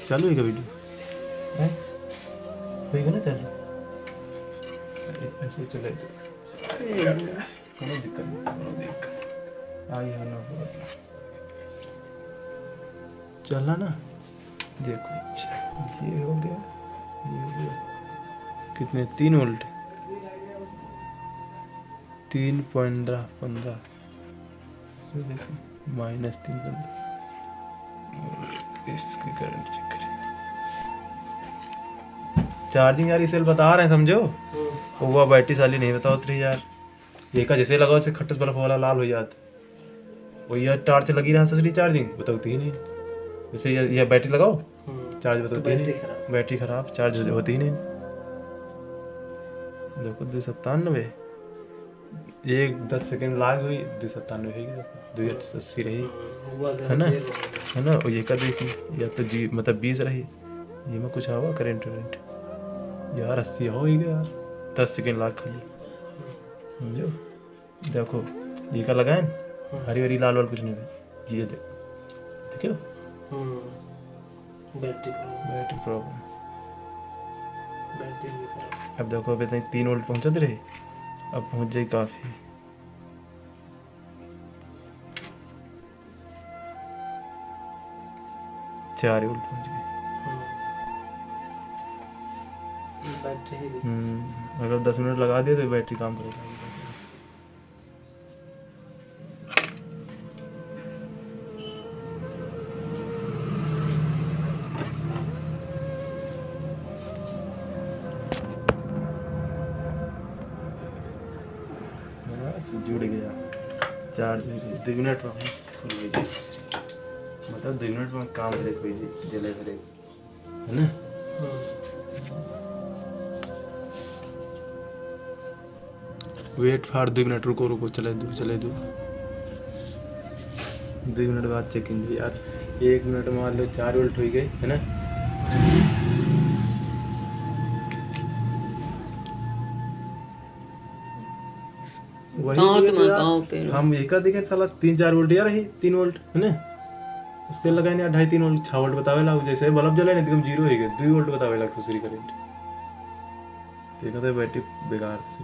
चालू है क्या वीडियो? है होएगा ना चालू? ऐसे चले कोनो दिक्कत नहीं आई है ना चलना ना। देखो ये हो गया, ये हो गया। कितने 3 वोल्ट 3.15 इसमें देखो -3.15 इसकी करंट चेक करें। चार्जिंग यार ये सेल बता रहे हैं समझो। वो बैटरी साली नहीं बताओ 3 यार। ये का जैसे लगाओ से खट्टस बल्ब वाला लाल हो जाता। वो यार टॉर्च लगी रहा ससुरी चार्जिंग बताती ही नहीं। जैसे ये बैटरी लगाओ चार्ज बताती नहीं, बैटरी खराब चार्ज होती ही नहीं। देखो 297 एक 10 सेकंड लाग हुई 297 है 280 रही है ना और ये का देखिए या तो जी मतलब 20 रही। ये में कुछ हवा करेंट यार 80 हो ही गया यार 10 सेकंड लाग खाली समझो। देखो ये का लगाए हरी हरी लाल वाल कुछ नहीं है ये देखो बैटरी प्रॉब्लम। अब देखो अभी तक 3 वोल्ट पहुंचते रहे अब पहुंच जाए काफी। चार वोल्ट पहुंच गए। अगर 10 मिनट लगा दिए तो बैटरी काम करेगा। जुड़ गया चार्ज 2 मिनट में फुल हो जाए मतलब 2 मिनट में काम करे कोई जले करे है ना। वेट फॉर 2 मिनट रुको चले दो 2 मिनट बाद चेकिंग यार 1 मिनट में मान लो 4 वोल्ट हो गए है ना। वही हम एक देखे साला 3-4 वोल्ट यार है 3 वोल्ट है ना। उससे लगाए ना 2.5-3 वोल्ट 6 वोल्ट बतावे ला जैसे बल्ब जले ना एकदम जीरो हो गया 2 वोल्ट बतावे ला सुसरी करंट। देखा तो बैटरी बेकार से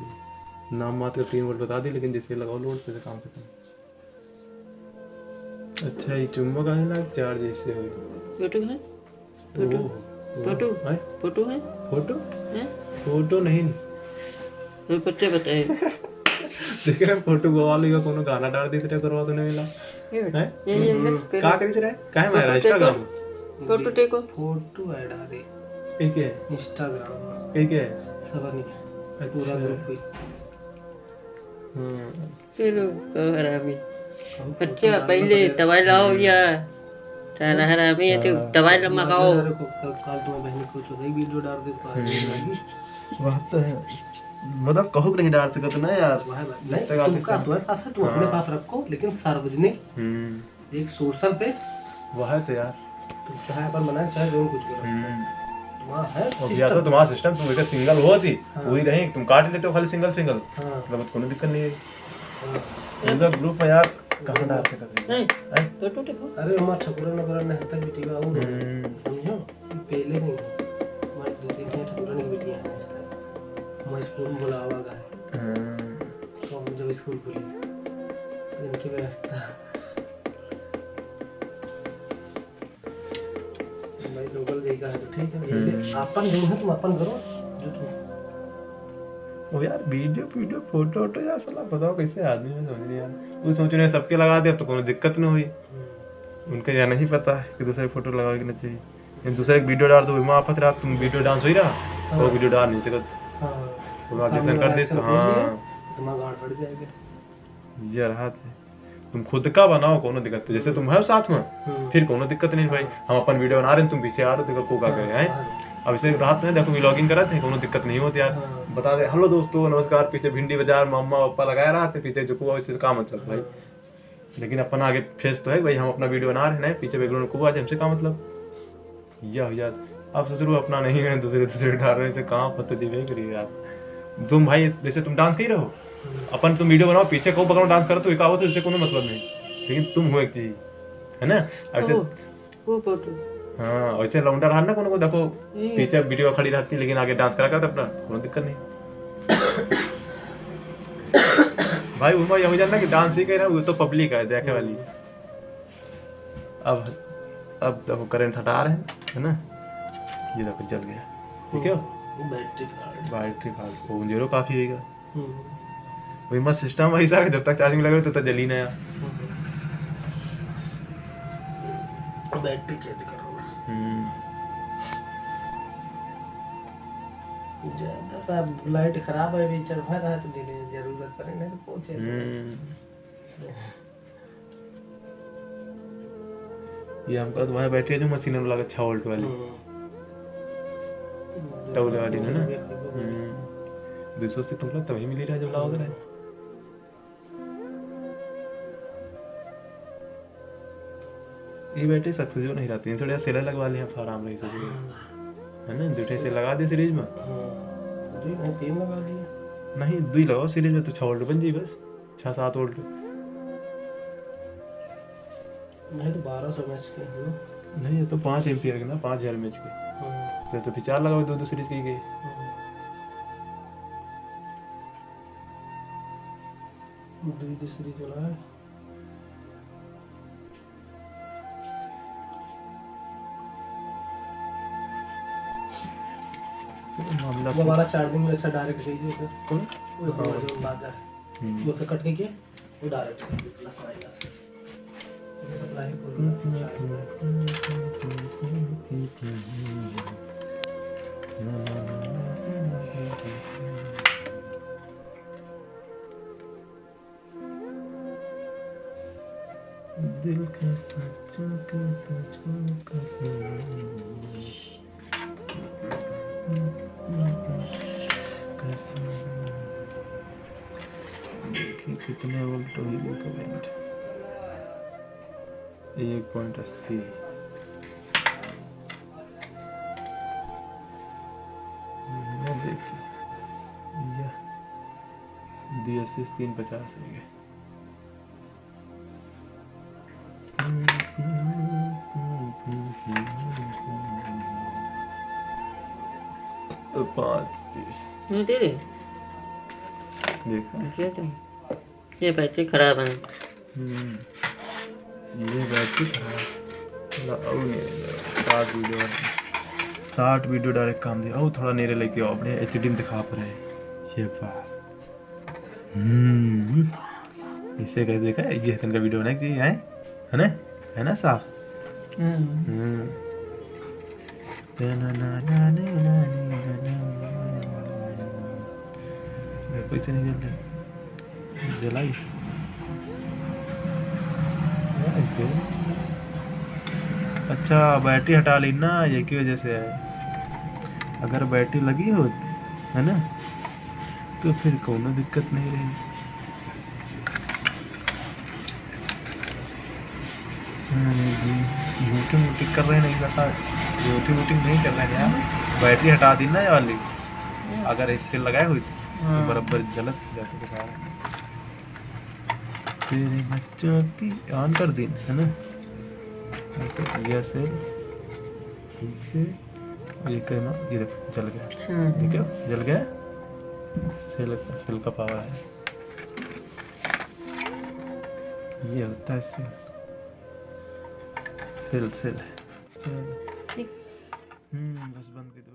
नाम मात्र 3 वोल्ट बता दी लेकिन जैसे लगाओ लोड पे काम करता। अच्छा ये चुंबक आने लग चार्ज ऐसे हो फोटो है फोटो फोटो है फोटो है फोटो है फोटो नहीं वो पत्ते बताए देख रहे फोटो गोवाली का कोनो गाना डाल दिस रे करवा सुने मिला है ये का करिस रे काहे मारा इंस्टाग्राम फोटो टेको फोटो ऐड आ रे ठीक है इंस्टाग्राम ठीक है सब नहीं पूरा ग्रुप पे चलो हरामी बच्चा पहले दवाई लाओ या तारा हरामी है तो दवाई लगाओ। कल तुम्हारी बहन को चौथी वीडियो डाल दे तो बात तो है मतलब कहो नहीं डाल सकते ना यार नहीं तुम्हारे पास है तुम अपने पास रखो लेकिन सार्वजनिक एक सोशल पे वह है तो यार तुम चाहे पर बनाए चाहे जो कुछ करो तुम्हारा है और या तो तुम्हारा सिस्टम तुम एक सिंगल हो थी वही रही तुम काट लेते हो खाली सिंगल मतलब कोई दिक्कत नहीं है। मतलब ग्रुप में यार कहां डाल सकते हैं फोटो टेको अरे हमारा ठकुरा नगर में हता बेटी बा वो समझो पहले नहीं हमारे दूसरी के ठकुरा की बेटी है मैं स्कूल में बुलावा गया तो जब स्कूल खुली तो इनकी व्यवस्था भाई लोकल जगह है तो ठीक है अपन जो है तुम अपन करो जो तुम वो यार वीडियो फोटो यार साला बताओ कैसे आदमी में समझ नहीं यार वो सोच रहे सबके लगा दे अब तो कोई दिक्कत नहीं हुई उनका यह नहीं पता है कि दूसरे फोटो लगा के ना चाहिए दूसरा एक वीडियो डाल दो वहाँ आफत रात तुम वीडियो डांस हो ही रहा वो वीडियो डाल नहीं सकते नोटिफिकेशन कर दे हां तुम्हारा गाड़ पड़ जाएगा ये रहा तुम खुद का बनाओ कोनो दिक्कत जैसे तुम है साथ में फिर कोनो दिक्कत नहीं भाई हम अपन वीडियो बना रहे हैं तुम पीछे आ रहे हो देखो को का गए हैं अब इसे रात में देखो व्लॉगिंग कर रहे थे कोनो दिक्कत नहीं होती यार बता दे हेलो दोस्तों नमस्कार पीछे भिंडी बाजार मम्मा पापा लगाया रहा थे पीछे जुकू इससे का मतलब भाई लेकिन अपन आगे फेस तो है भाई हम अपना वीडियो बना रहे हैं पीछे बैकग्राउंड को आज हमसे का मतलब यार आप सोच रहे हो अपना नहीं है दूसरे डाल रहे हैं कहां पता जी भाई करिए यार तुम भाई जैसे तुम डांस कर रहे हो अपन तुम वीडियो बनाओ पीछे को बैकग्राउंड डांस करो तो एक आवत इससे कोनो मतलब नहीं लेकिन तुम हो एक चीज है ना ऐसे वो फोटो हाँ वैसे लौंडा रहा ना को देखो पीछे वीडियो खड़ी रहती लेकिन आगे डांस करा करता अपना कोई दिक्कत नहीं भाई वो यही जानना कि डांस ही कह रहा वो तो पब्लिक है देखे वाली। अब देखो करंट हटा रहे हैं है ना, ये देखो जल गया ठीक है। बैटरी फाल्ट जीरो काफी होगा वही मस्त सिस्टम वही सा जब तक चार्जिंग लगे तो जल ही ना यार। बैटरी चेंज करो ज्यादा लाइट खराब है भी चल रहा है तो देने जरूरत पड़े नहीं तो पहुंचे ये हमका तो वहाँ बैटरी जो मशीन में लगा 6 वोल्ट वाली तौले वाली है ना 200 से तुम तभी मिली रहा जब लाओगे ना। ये बैटरी सक्सेस नहीं रहती है थोड़ा सेलर लगवा लिया आराम रही सके है ना। दूठे से लगा दे सीरीज में तीन लगा दिया नहीं 2 लगाओ सीरीज में तो 6 वोल्ट बन जाए बस 6-7 वोल्ट नहीं तो 1200 mAh के नहीं ये तो 5 एम्पियर के ना 5000 mAh के तो फिर 4 लगाओ 2 सीरीज की गई। दूसरी चला है मामला जब हमारा चार्जिंग में अच्छा डायरेक्ट चाहिए फिर वो जो बाजा है वो फिर कट के किया वो डायरेक्ट प्लस माइनस ये सप्लाई दिल के सच्चा के तुझको कसम देखिए कितने वोल्ट हुई करंट 1.80 देखिए यह 350 हो गए। तो 5-30 तेरे देखा ये बैटरी खराब है ये बैटरी खराब 60 वीडियो डायरेक्ट काम दिया और थोड़ा नेरे लेके आओ अपने एचडी में दिखा पर है ये बात इससे कह देखा ये का वीडियो बनाना चाहिए है ना साफ पैसे नहीं जल रहे जलाई अच्छा बैटरी हटा ली ना ये की वजह से है। अगर बैटरी लगी हो है ना तो फिर कोनो दिक्कत नहीं रही। मीटिंग कर रहे नहीं करता मीटिंग नहीं कर रहे हैं यार। बैटरी हटा दी ना ये वाली अगर इससे लगाए हुई तो बराबर गलत जाते दिखा रहे तेरे बच्चों की ऑन कर दी है ना। ये से इसे ये कहना ये जल गया ठीक है जल गया सेल का पावर है ये होता है सेल बस बंद कर दो।